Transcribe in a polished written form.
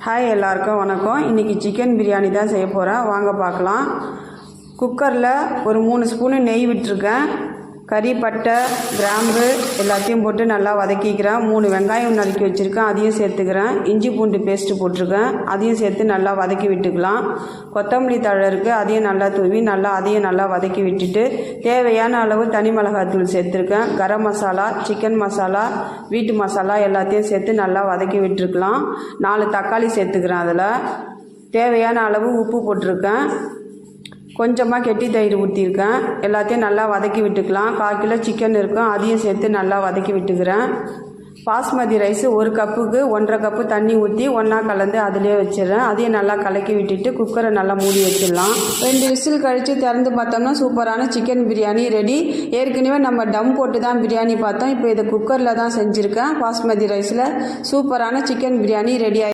Hi, எல்லாருக்கும் வணக்கம். இன்றைக்கி சிக்கன் பிரியாணி தான் செய்ய போகிறேன். வாங்க பார்க்கலாம். குக்கரில் ஒரு 3 ஸ்பூனு நெய் விட்டுருக்கேன். கறி, பட்டை, கிராம்பு எல்லாத்தையும் போட்டு நல்லா வதக்கிக்கிறேன். 3 வெங்காயம் நறுக்கி வச்சுருக்கேன், அதையும் சேர்த்துக்கிறேன். இஞ்சி பூண்டு பேஸ்ட்டு போட்டிருக்கேன், அதையும் சேர்த்து நல்லா வதக்கி விட்டுக்கலாம். கொத்தமல்லி தழை இருக்குது, அதையும் நல்லா தூவி அதையும் நல்லா வதக்கி விட்டுட்டு தேவையான அளவு தனி மிளகாத்தூள் சேர்த்துருக்கேன். கரம் மசாலா, சிக்கன் மசாலா, வீட்டு மசாலா எல்லாத்தையும் சேர்த்து நல்லா வதக்கி விட்டுருக்கலாம். 4 தக்காளி சேர்த்துக்கிறேன். அதில் தேவையான அளவு உப்பு போட்டிருக்கேன். கொஞ்சமாக கெட்டி தயிர் ஊற்றிருக்கேன். எல்லாத்தையும் நல்லா வதக்கி விட்டுக்கலாம். 1/4 கிலோ சிக்கன் இருக்கும், அதையும் சேர்த்து நல்லா வதக்கி விட்டுக்கிறேன். பாஸ்மதி ரைஸ் 1 கப்புக்கு 1.5 கப்பு தண்ணி ஊற்றி ஒன்றா கலந்து அதிலே வச்சிடறேன். அதையும் நல்லா கலக்கி விட்டுட்டு குக்கரை நல்லா மூடி வச்சிடலாம். 2 விசில் கழித்து திறந்து பார்த்தோம்னா சூப்பரான சிக்கன் பிரியாணி ரெடி. ஏற்கனவே நம்ம டம் போட்டு தான் பிரியாணி பார்த்தோம். இப்போ இதை குக்கரில் தான் செஞ்சுருக்கேன். பாஸ்மதி ரைஸில் சூப்பரான சிக்கன் பிரியாணி ரெடி.